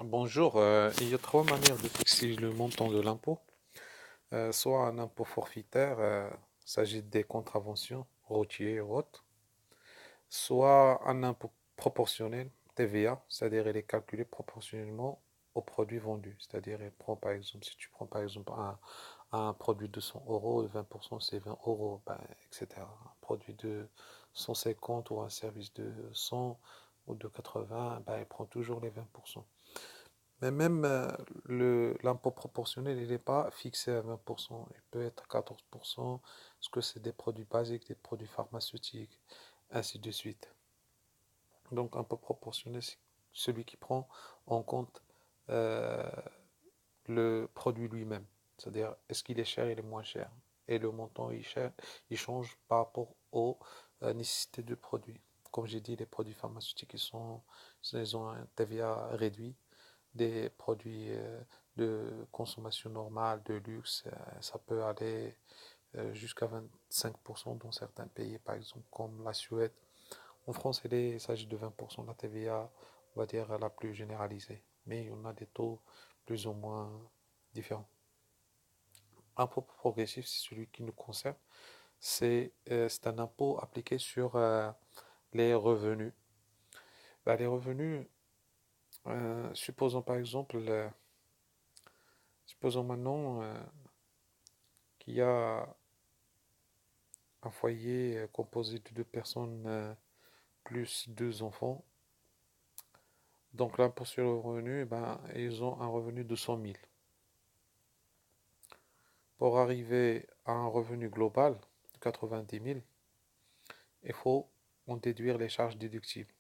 Bonjour, il y a trois manières de fixer le montant de l'impôt. Soit un impôt forfaitaire, il s'agit des contraventions routières ou autres. Soit un impôt proportionnel, TVA, c'est-à-dire il est calculé proportionnellement au produit vendu. C'est-à-dire, il prend par exemple, si tu prends par exemple un produit de 100 euros et 20% c'est 20 euros, ben, etc. Un produit de 150 ou un service de 100 ou de 80, ben, il prend toujours les 20%. Mais même l'impôt proportionnel, il n'est pas fixé à 20%. Il peut être à 14%, parce que c'est des produits basiques, des produits pharmaceutiques, ainsi de suite. Donc, impôt proportionnel, c'est celui qui prend en compte euh, le produit lui-même. C'est-à-dire, est-ce qu'il est cher, il est moins cher. Et le montant, il change par rapport aux nécessités du produit. Comme j'ai dit, les produits pharmaceutiques, ils ont un TVA réduit des produits de consommation normale, de luxe, ça peut aller jusqu'à 25% dans certains pays, par exemple comme la Suède. En France, il s'agit de 20% de la TVA, on va dire la plus généralisée, mais on a des taux plus ou moins différents. Impôt progressif, c'est celui qui nous concerne. C'est un impôt appliqué sur les revenus. Ben, les revenus, supposons par exemple, supposons maintenant qu'il y a un foyer composé de deux personnes plus deux enfants. Donc l'impôt sur le revenu, eh ben, ils ont un revenu de 100 000. Pour arriver à un revenu global de 90 000, il faut en déduire les charges déductibles.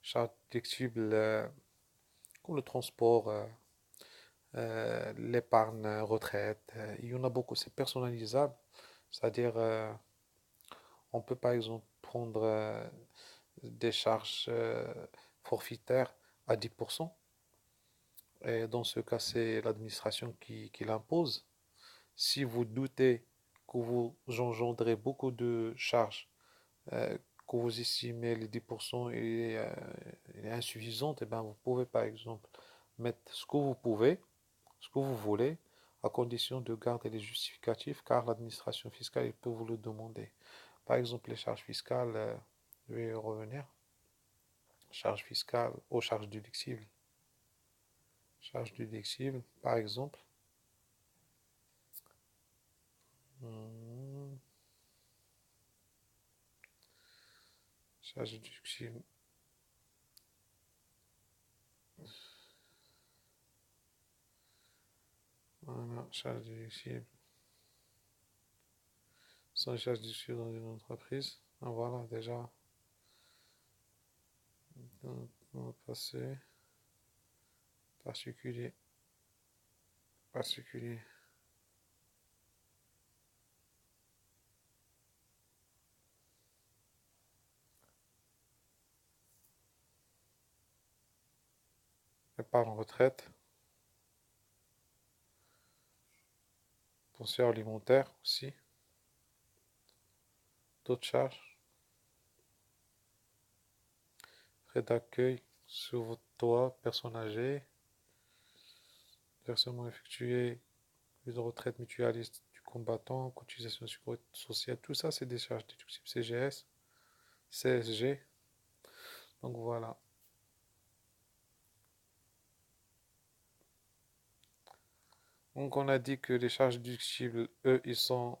Charges déductibles comme le transport, l'épargne retraite, il y en a beaucoup, c'est personnalisable. C'est-à-dire, on peut par exemple prendre des charges forfaitaires à 10%. Et dans ce cas, c'est l'administration qui l'impose. Si vous doutez que vous engendrez beaucoup de charges, euh, que vous estimez les 10% il est insuffisante, et ben vous pouvez par exemple mettre ce que vous pouvez, ce que vous voulez, à condition de garder les justificatifs, car l'administration fiscale il peut vous le demander. Par exemple, les charges fiscales, je vais y revenir. Charges fiscales aux charges déductibles. Charges déductibles, par exemple. Hmm, charges déductibles. Voilà, charges déductibles. Sans charges déductibles dans une entreprise. Ah, voilà, déjà. On va passer. Particulier. Particulier. Épargne retraite. Pension alimentaire aussi. D'autres charges. Frais d'accueil sur votre toit, personnes âgées. Versement effectué de retraite mutualiste du combattant, cotisation de sécurité sociale, tout ça, c'est des charges déductibles. CGS, CSG. Donc voilà. Donc on a dit que les charges déductibles, eux, ils sont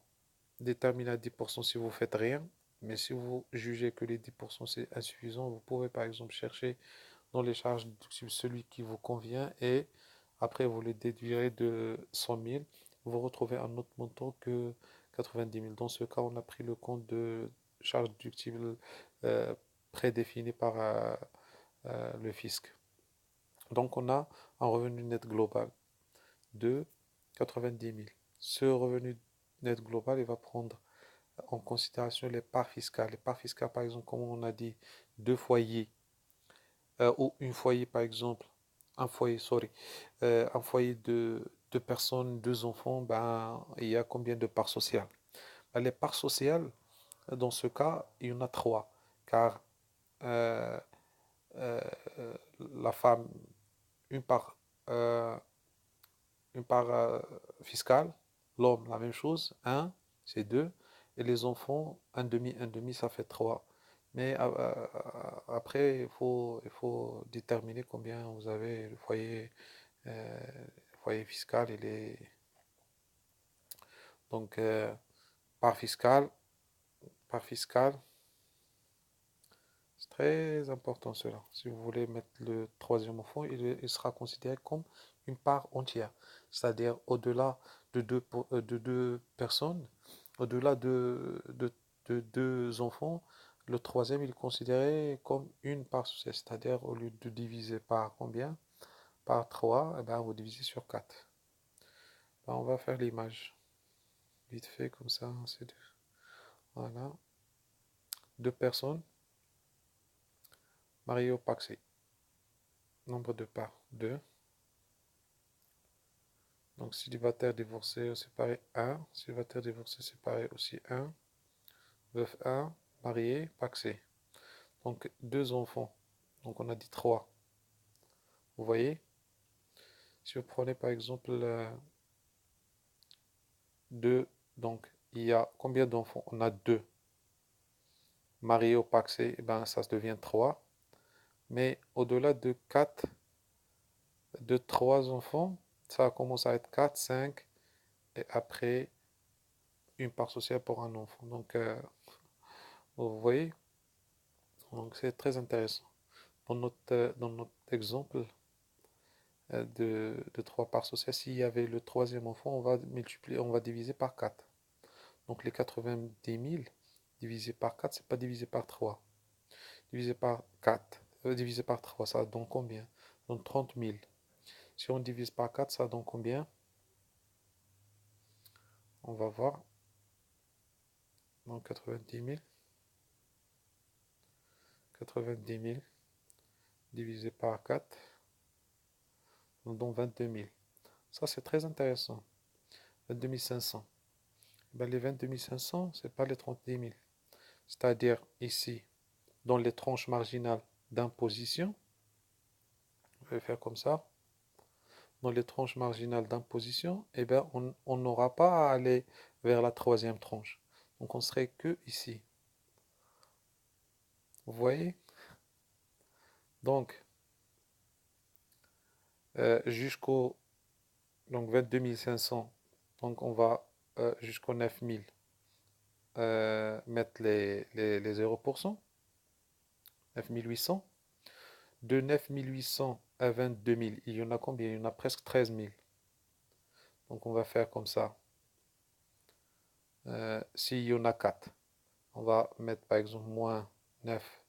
déterminés à 10% si vous faites rien. Mais si vous jugez que les 10% c'est insuffisant, vous pouvez par exemple chercher dans les charges déductibles celui qui vous convient et après vous les déduirez de 100 000. Vous retrouvez un autre montant que 90 000. Dans ce cas, on a pris le compte de charges déductibles euh, prédéfinies par le fisc. Donc on a un revenu net global de 90 000. Ce revenu net global, il va prendre en considération les parts fiscales. Les parts fiscales, par exemple, comme on a dit, deux foyers, ou une foyer, par exemple, un foyer de deux personnes, deux enfants, ben, il y a combien de parts sociales? Ben, les parts sociales, dans ce cas, il y en a trois, car euh, euh, la femme une part, euh, une part fiscale. L'homme, la même chose, un, c'est 2. Et les enfants, un demi, ça fait 3. Mais après, il faut déterminer combien vous avez le foyer fiscal et les... Donc, part fiscale, part fiscale, c'est très important cela. Si vous voulez mettre le troisième enfant, il sera considéré comme une part entière. C'est-à-dire au-delà de deux personnes, au-delà de deux enfants, le troisième il est considéré comme une part sociale. C'est-à-dire au lieu de diviser par combien? Par 3, eh ben, vous divisez sur 4. Ben, on va faire l'image. Vite fait comme ça. Voilà. Deux personnes mariées au paxé. Nombre de parts, 2. Donc célibataire divorcé séparé 1. Célibataire divorcé séparé aussi 1. Veuf 1. Marié, paxé. Donc deux enfants. Donc on a dit 3. Vous voyez? Si vous prenez par exemple 2, donc il y a combien d'enfants? On a 2. Marié au paxé, eh ben, ça devient 3. Mais au-delà de 4, de 3 enfants, ça commence à être 4, 5. Et après, une part sociale pour un enfant. Donc, vous voyez? Donc, c'est très intéressant. Dans notre exemple de 3 parts sociales, s'il y avait le troisième enfant, on va multiplier, on va diviser par 4. Donc, les 90 000 divisé par 4, c'est pas divisé par 3. Divisé par 4, divisé par 3, ça donne combien? Ça donne 30 000. Si on divise par 4, ça donne combien? On va voir. Donc, 90 000 divisé par 4, on donne 22 000. Ça, c'est très intéressant. 22 500. Ben, les 22 500, ce n'est pas les 30 000. C'est-à-dire ici, dans les tranches marginales d'imposition, je vais faire comme ça. Dans les tranches marginales d'imposition, eh ben, on n'aura pas à aller vers la troisième tranche. Donc on serait que ici. Vous voyez? Donc, jusqu'au donc 22 500, donc on va jusqu'au 9 000 mettre les 0%, 9 800. De 9 800 à 22 000, il y en a combien? Il y en a presque 13 000. Donc on va faire comme ça. S'il y en a 4, on va mettre par exemple moins 9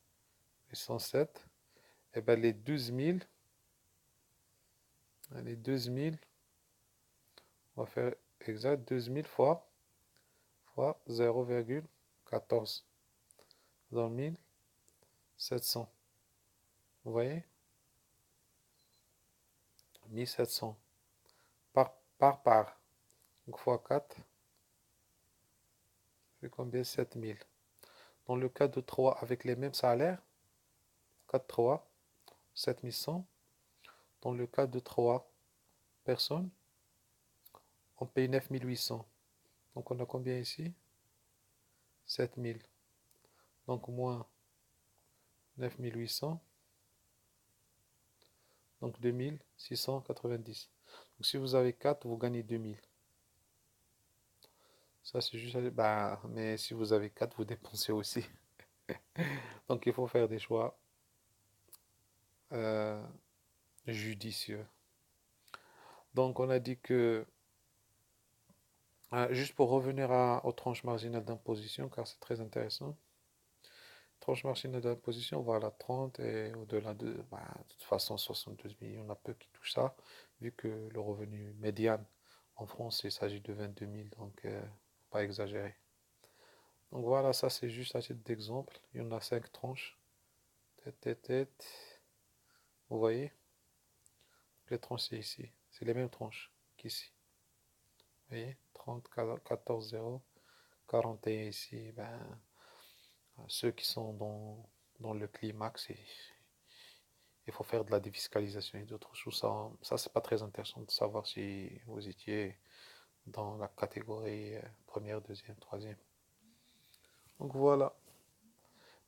et 107. Et bien les 12 000, on va faire exact 12 000 fois 0,14 dans 1700. Vous voyez? 1700 par part. Donc fois 4, c'est combien? 7000. Dans le cas de 3 avec les mêmes salaires, 4, 3, 7100. Dans le cas de 3 personnes, on paye 9800. Donc on a combien ici? 7000. Donc moins 9800. Donc 2690. Donc si vous avez 4, vous gagnez 2000. Ça c'est juste... Bah, mais si vous avez 4, vous dépensez aussi. Donc il faut faire des choix euh, judicieux. Donc on a dit que... juste pour revenir aux tranches marginales d'imposition, car c'est très intéressant. Tranche marginale d'imposition, voilà, 30 et au-delà de toute façon, 72 millions, on a peu qui touchent ça, vu que le revenu médian en France, il s'agit de 22 000, donc pas exagéré. Donc voilà, ça c'est juste à titre d'exemple. Il y en a 5 tranches. Tête. Vous voyez? Les tranches, c'est ici. C'est les mêmes tranches qu'ici. Vous voyez? 30, 14, 0, 41 ici. Ben, ceux qui sont dans le climax, il faut faire de la défiscalisation et d'autres choses. Ça c'est pas très intéressant de savoir si vous étiez dans la catégorie première, deuxième, troisième. Donc voilà.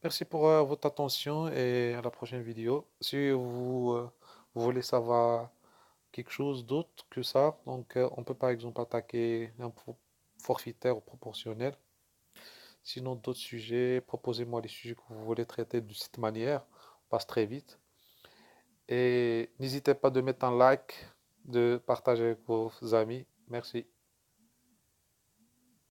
Merci pour votre attention et à la prochaine vidéo. Si vous voulez savoir quelque chose d'autre que ça, donc on peut par exemple attaquer un forfaitaire ou proportionnel. Sinon, d'autres sujets, proposez-moi les sujets que vous voulez traiter de cette manière. On passe très vite. Et n'hésitez pas de mettre un like, de partager avec vos amis. Merci.